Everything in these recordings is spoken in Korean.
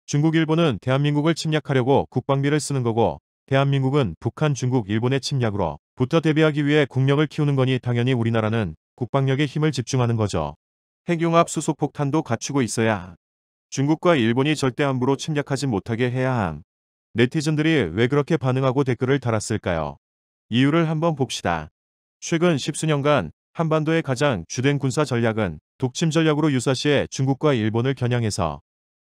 중국, 일본은 대한민국을 침략하려고 국방비를 쓰는 거고, 대한민국은 북한, 중국, 일본의 침략으로 부터 대비하기 위해 국력을 키우는 거니 당연히 우리나라는 국방력에 힘을 집중하는 거죠. 핵융합 수소폭탄도 갖추고 있어야 중국과 일본이 절대 함부로 침략하지 못하게 해야 함. 네티즌들이 왜 그렇게 반응하고 댓글을 달았을까요? 이유를 한번 봅시다. 최근 십수년간 한반도의 가장 주된 군사 전략은 독침 전략으로 유사시에 중국과 일본을 겨냥해서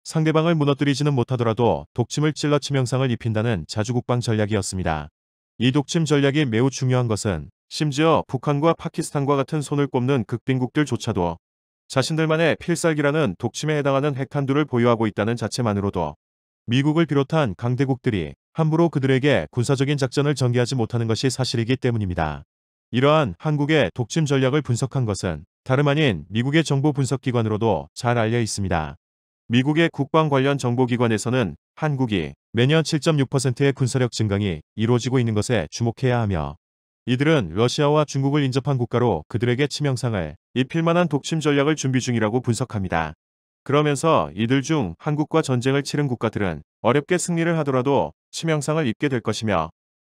상대방을 무너뜨리지는 못하더라도 독침을 찔러 치명상을 입힌다는 자주국방 전략이었습니다. 이 독침 전략이 매우 중요한 것은 심지어 북한과 파키스탄과 같은 손을 꼽는 극빈국들조차도 자신들만의 필살기라는 독침에 해당하는 핵탄두를 보유하고 있다는 자체만으로도 미국을 비롯한 강대국들이 함부로 그들에게 군사적인 작전을 전개하지 못하는 것이 사실이기 때문입니다. 이러한 한국의 독침 전략을 분석한 것은 다름 아닌 미국의 정보 분석기관으로도 잘 알려 있습니다. 미국의 국방 관련 정보기관에서는 한국이 매년 7.6%의 군사력 증강이 이루어지고 있는 것에 주목해야 하며, 이들은 러시아와 중국을 인접한 국가로 그들에게 치명상을 입힐 만한 독침 전략을 준비 중이라고 분석합니다. 그러면서 이들 중 한국과 전쟁을 치른 국가들은 어렵게 승리를 하더라도 치명상을 입게 될 것이며,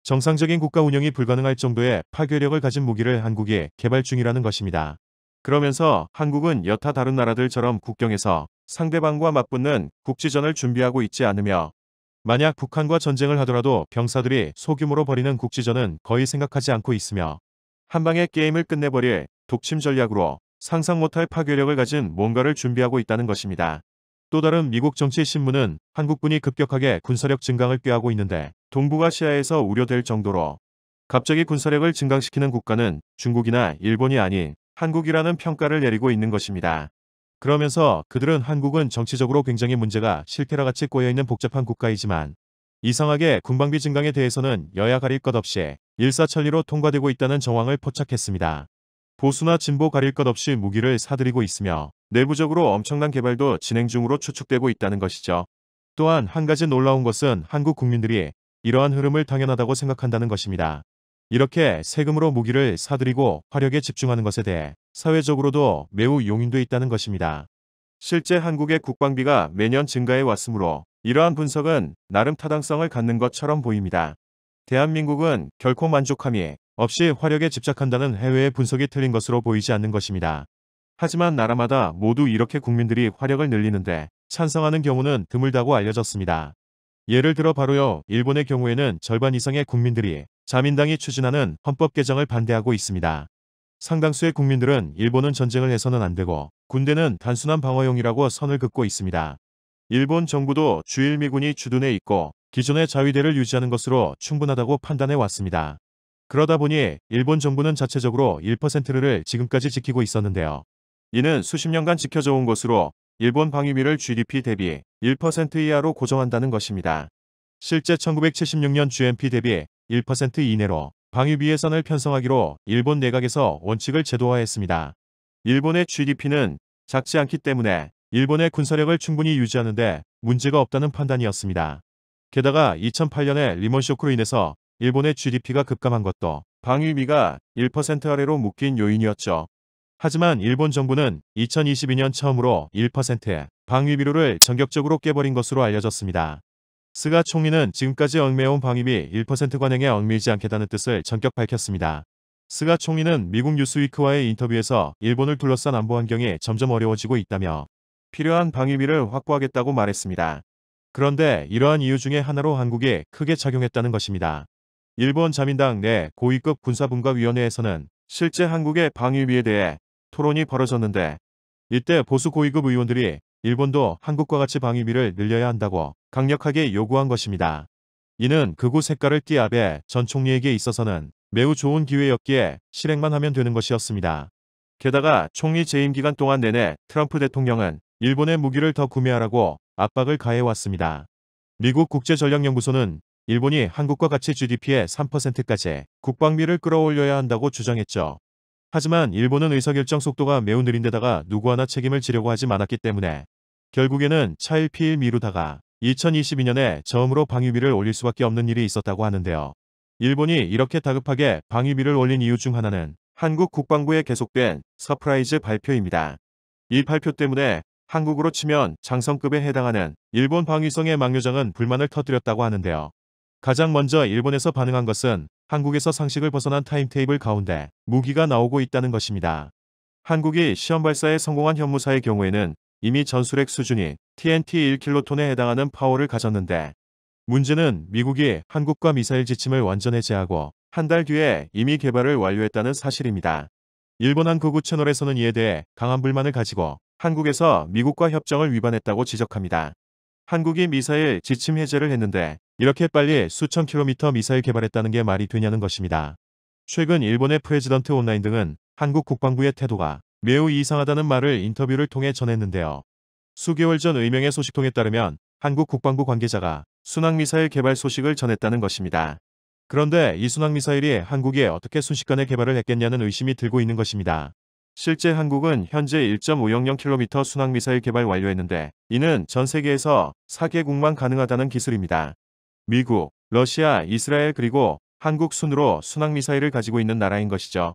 정상적인 국가 운영이 불가능할 정도의 파괴력을 가진 무기를 한국이 개발 중이라는 것입니다. 그러면서 한국은 여타 다른 나라들처럼 국경에서 상대방과 맞붙는 국지전을 준비하고 있지 않으며, 만약 북한과 전쟁을 하더라도 병사들이 소규모로 벌이는 국지전은 거의 생각하지 않고 있으며, 한방에 게임을 끝내버릴 독침 전략으로 상상 못할 파괴력을 가진 뭔가를 준비하고 있다는 것입니다. 또 다른 미국 정치 신문은 한국군이 급격하게 군사력 증강을 꾀하고 있는데 동북아시아에서 우려될 정도로 갑자기 군사력을 증강시키는 국가는 중국이나 일본이 아닌 한국이라는 평가를 내리고 있는 것입니다. 그러면서 그들은 한국은 정치적으로 굉장히 문제가 실테라같이 꼬여있는 복잡한 국가이지만 이상하게 군방비 증강에 대해서는 여야 가릴 것 없이 일사천리로 통과되고 있다는 정황을 포착했습니다. 보수나 진보 가릴 것 없이 무기를 사들이고 있으며 내부적으로 엄청난 개발도 진행 중으로 추측되고 있다는 것이죠. 또한 한 가지 놀라운 것은 한국 국민들이 이러한 흐름을 당연하다고 생각한다는 것입니다. 이렇게 세금으로 무기를 사들이고 화력에 집중하는 것에 대해 사회적으로도 매우 용인돼 있다는 것입니다. 실제 한국의 국방비가 매년 증가해 왔으므로 이러한 분석은 나름 타당성을 갖는 것처럼 보입니다. 대한민국은 결코 만족함이 없이 화력에 집착한다는 해외의 분석이 틀린 것으로 보이지 않는 것입니다. 하지만 나라마다 모두 이렇게 국민들이 화력을 늘리는데 찬성하는 경우는 드물다고 알려졌습니다. 예를 들어 바로요, 일본의 경우에는 절반 이상의 국민들이 자민당이 추진하는 헌법 개정을 반대하고 있습니다. 상당수의 국민들은 일본은 전쟁을 해서는 안 되고 군대는 단순한 방어용이라고 선을 긋고 있습니다. 일본 정부도 주일미군이 주둔해 있고 기존의 자위대를 유지하는 것으로 충분하다고 판단해 왔습니다. 그러다 보니 일본 정부는 자체적으로 1%를 지금까지 지키고 있었는데요. 이는 수십 년간 지켜져 온 것으로 일본 방위비를 GDP 대비 1% 이하로 고정한다는 것입니다. 실제 1976년 GNP 대비 1% 이내로 방위비 예산을 편성하기로 일본 내각에서 원칙을 제도화했습니다. 일본의 GDP는 작지 않기 때문에 일본의 군사력을 충분히 유지하는 데 문제가 없다는 판단이었습니다. 게다가 2008년에 리먼 쇼크로 인해서 일본의 GDP가 급감한 것도 방위비가 1% 아래로 묶인 요인이었죠. 하지만 일본 정부는 2022년 처음으로 1% 방위비료를 전격적으로 깨버린 것으로 알려졌습니다. 스가 총리는 지금까지 얽매여온 방위비 1% 관행에 얽매이지 않겠다는 뜻을 전격 밝혔습니다. 스가 총리는 미국 뉴스위크와의 인터뷰에서 일본을 둘러싼 안보 환경이 점점 어려워지고 있다며 필요한 방위비를 확보하겠다고 말했습니다. 그런데 이러한 이유 중에 하나로 한국에 크게 작용했다는 것입니다. 일본 자민당 내 고위급 군사분과위원회에서는 실제 한국의 방위비에 대해 토론이 벌어졌는데, 이때 보수 고위급 의원들이 일본도 한국과 같이 방위비를 늘려야 한다고 강력하게 요구한 것입니다. 이는 극우 색깔을 띠아베 전 총리에게 있어서는 매우 좋은 기회였기에 실행만 하면 되는 것이었습니다. 게다가 총리 재임 기간 동안 내내 트럼프 대통령은 일본의 무기를 더 구매하라고 압박을 가해왔습니다. 미국 국제전략연구소는 일본이 한국과 같이 GDP의 3%까지 국방비를 끌어올려야 한다고 주장했죠. 하지만 일본은 의사결정 속도가 매우 느린데다가 누구 하나 책임을 지려고 하지 않았기 때문에 결국에는 차일피일 미루다가 2022년에 처음으로 방위비를 올릴 수밖에 없는 일이 있었다고 하는데요. 일본이 이렇게 다급하게 방위비를 올린 이유 중 하나는 한국 국방부의 계속된 서프라이즈 발표입니다. 이 발표 때문에 한국으로 치면 장성급에 해당하는 일본 방위성의 망료장은 불만을 터뜨렸다고 하는데요. 가장 먼저 일본에서 반응한 것은 한국에서 상식을 벗어난 타임테이블 가운데 무기가 나오고 있다는 것입니다. 한국이 시험 발사에 성공한 현무사의 경우에는 이미 전술핵 수준이 TNT 1킬로톤에 해당하는 파워를 가졌는데, 문제는 미국이 한국과 미사일 지침을 완전 해제하고 한 달 뒤에 이미 개발을 완료했다는 사실입니다. 일본 한국우 채널에서는 이에 대해 강한 불만을 가지고 한국에서 미국과 협정을 위반했다고 지적합니다. 한국이 미사일 지침 해제를 했는데 이렇게 빨리 수천 킬로미터 미사일 개발했다는 게 말이 되냐는 것입니다. 최근 일본의 프레지던트 온라인 등은 한국 국방부의 태도가 매우 이상하다는 말을 인터뷰를 통해 전했는데요. 수개월 전 의명의 소식통에 따르면 한국 국방부 관계자가 순항미사일 개발 소식을 전했다는 것입니다. 그런데 이 순항미사일이 한국에 어떻게 순식간에 개발을 했겠냐는 의심이 들고 있는 것입니다. 실제 한국은 현재 1.500km 순항미사일 개발 완료했는데 이는 전 세계에서 4개국만 가능하다는 기술입니다. 미국, 러시아, 이스라엘 그리고 한국 순으로 순항미사일을 가지고 있는 나라인 것이죠.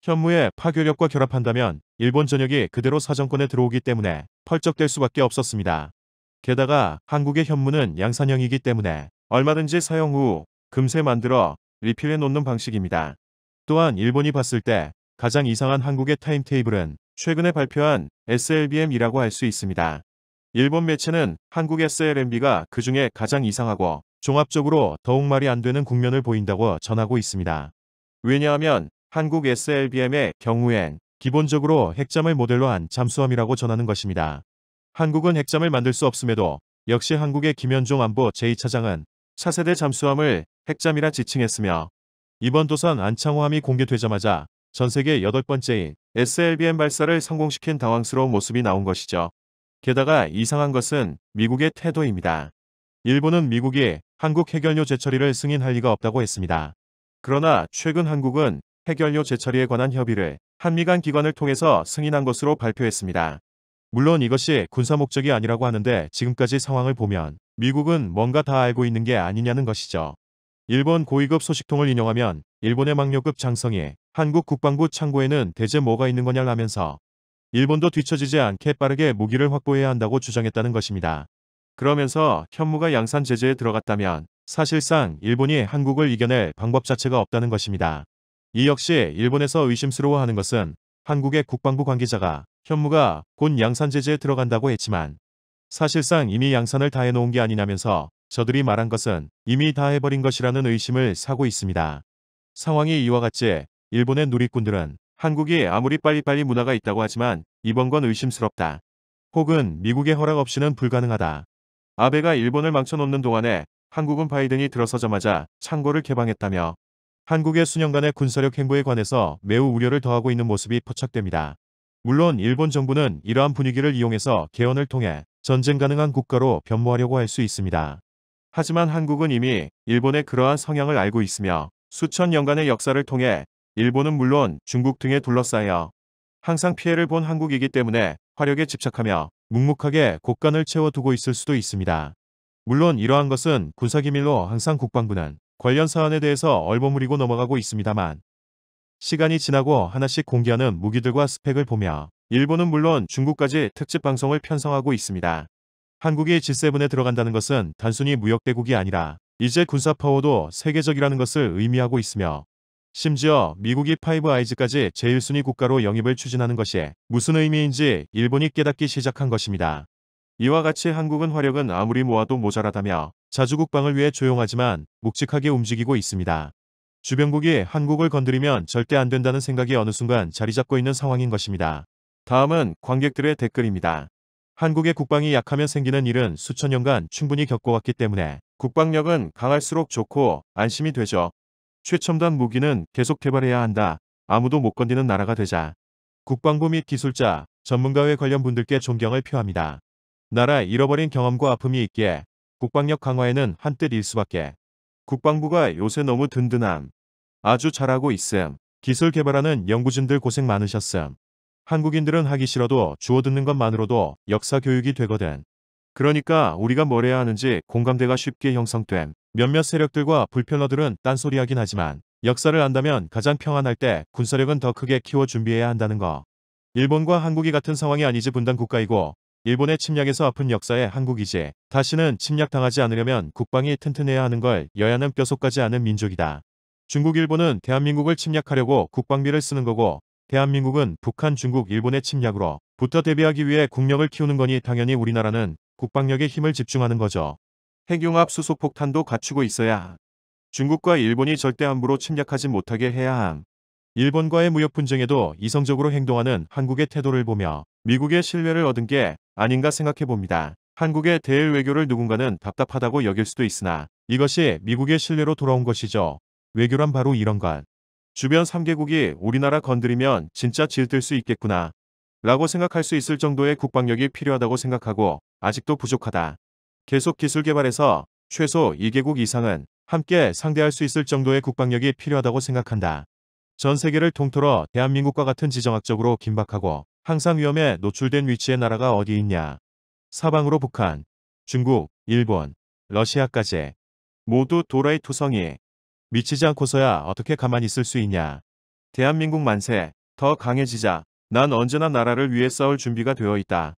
현무의 파괴력과 결합한다면 일본 전역이 그대로 사정권에 들어오기 때문에 펄쩍될 수밖에 없었습니다. 게다가 한국의 현무는 양산형이기 때문에 얼마든지 사용 후 금세 만들어 리필해 놓는 방식입니다. 또한 일본이 봤을 때 가장 이상한 한국의 타임테이블은 최근에 발표한 SLBM이라고 할 수 있습니다. 일본 매체는 한국 SLMB가 그 중에 가장 이상하고 종합적으로 더욱 말이 안 되는 국면을 보인다고 전하고 있습니다. 왜냐하면 한국 SLBM의 경우엔 기본적으로 핵잠을 모델로 한 잠수함이라고 전하는 것입니다. 한국은 핵잠을 만들 수 없음에도 역시 한국의 김현종 안보 제2차장은 차세대 잠수함을 핵잠이라 지칭했으며, 이번 도산 안창호함이 공개되자마자 전세계 8번째인 SLBM 발사를 성공시킨 당황스러운 모습이 나온 것이죠. 게다가 이상한 것은 미국의 태도입니다. 일본은 미국이 한국 핵연료 재처리를 승인할 리가 없다고 했습니다. 그러나 최근 한국은 핵연료 재처리에 관한 협의를 한미 간 기관을 통해서 승인한 것으로 발표했습니다. 물론 이것이 군사 목적이 아니라고 하는데 지금까지 상황을 보면 미국은 뭔가 다 알고 있는 게 아니냐는 것이죠. 일본 고위급 소식통을 인용하면 일본의 막료급 장성이 한국 국방부 창고에는 대체 뭐가 있는 거냐라면서 일본도 뒤처지지 않게 빠르게 무기를 확보해야 한다고 주장했다는 것입니다. 그러면서 현무가 양산 제재에 들어갔다면 사실상 일본이 한국을 이겨낼 방법 자체가 없다는 것입니다. 이 역시 일본에서 의심스러워하는 것은 한국의 국방부 관계자가 현무가 곧 양산 제재에 들어간다고 했지만 사실상 이미 양산을 다 해놓은 게 아니냐면서 저들이 말한 것은 이미 다 해버린 것이라는 의심을 사고 있습니다. 상황이 이와 같이 일본의 누리꾼들은 한국이 아무리 빨리빨리 문화가 있다고 하지만 이번 건 의심스럽다. 혹은 미국의 허락 없이는 불가능하다. 아베가 일본을 망쳐놓는 동안에 한국은 바이든이 들어서자마자 창고를 개방했다며 한국의 수년간의 군사력 행보에 관해서 매우 우려를 더하고 있는 모습이 포착됩니다. 물론 일본 정부는 이러한 분위기를 이용해서 개헌을 통해 전쟁 가능한 국가로 변모하려고 할 수 있습니다. 하지만 한국은 이미 일본의 그러한 성향을 알고 있으며 수천 년간의 역사를 통해 일본은 물론 중국 등에 둘러싸여 항상 피해를 본 한국이기 때문에 화력에 집착하며 묵묵하게 곳간을 채워두고 있을 수도 있습니다. 물론 이러한 것은 군사기밀로 항상 국방부는 관련 사안에 대해서 얼버무리고 넘어가고 있습니다만, 시간이 지나고 하나씩 공개하는 무기들과 스펙을 보며 일본은 물론 중국까지 특집 방송을 편성하고 있습니다. 한국이 G7에 들어간다는 것은 단순히 무역대국이 아니라 이제 군사 파워도 세계적이라는 것을 의미하고 있으며, 심지어 미국이 파이브 아이즈까지 제1순위 국가로 영입을 추진하는 것이 무슨 의미인지 일본이 깨닫기 시작한 것입니다. 이와 같이 한국은 화력은 아무리 모아도 모자라다며 자주 국방을 위해 조용하지만 묵직하게 움직이고 있습니다. 주변국이 한국을 건드리면 절대 안 된다는 생각이 어느 순간 자리 잡고 있는 상황인 것입니다. 다음은 관객들의 댓글입니다. 한국의 국방이 약하면 생기는 일은 수천 년간 충분히 겪어왔기 때문에 국방력은 강할수록 좋고 안심이 되죠. 최첨단 무기는 계속 개발해야 한다. 아무도 못 건드는 나라가 되자. 국방부 및 기술자, 전문가회 관련 분들께 존경을 표합니다. 나라 잃어버린 경험과 아픔이 있기에 국방력 강화에는 한뜻일 수밖에. 국방부가 요새 너무 든든함. 아주 잘하고 있음. 기술 개발하는 연구진들 고생 많으셨음. 한국인들은 하기 싫어도 주워 듣는 것만으로도 역사 교육이 되거든. 그러니까 우리가 뭘 해야 하는지 공감대가 쉽게 형성됨. 몇몇 세력들과 불편러들은 딴소리하긴 하지만 역사를 안다면 가장 평안할 때 군사력은 더 크게 키워 준비해야 한다는 거. 일본과 한국이 같은 상황이 아니지 분단 국가이고 일본의 침략에서 아픈 역사의 한국이지. 다시는 침략당하지 않으려면 국방이 튼튼해야 하는 걸 여야는 뼈속까지 아는 민족이다. 중국 일본은 대한민국을 침략하려고 국방비를 쓰는 거고 대한민국은 북한 중국 일본의 침략으로 부터 대비하기 위해 국력을 키우는 거니 당연히 우리나라는 국방력에 힘을 집중하는 거죠. 핵융합 수소폭탄도 갖추고 있어야 중국과 일본이 절대 함부로 침략하지 못하게 해야 함. 일본과의 무역 분쟁에도 이성적으로 행동하는 한국의 태도를 보며 미국의 신뢰를 얻은 게 아닌가 생각해 봅니다. 한국의 대일 외교를 누군가는 답답하다고 여길 수도 있으나 이것이 미국의 신뢰로 돌아온 것이죠. 외교란 바로 이런 것. 주변 3개국이 우리나라 건드리면 진짜 질들 수 있겠구나 라고 생각할 수 있을 정도의 국방력이 필요하다고 생각하고 아직도 부족하다. 계속 기술 개발해서 최소 2개국 이상은 함께 상대할 수 있을 정도의 국방력이 필요하다고 생각한다. 전 세계를 통틀어 대한민국과 같은 지정학적으로 긴박하고 항상 위험에 노출된 위치의 나라가 어디 있냐. 사방으로 북한, 중국, 일본, 러시아까지 모두 도라이 투성이. 미치지 않고서야 어떻게 가만히 있을 수 있냐. 대한민국 만세, 더 강해지자. 난 언제나 나라를 위해 싸울 준비가 되어 있다.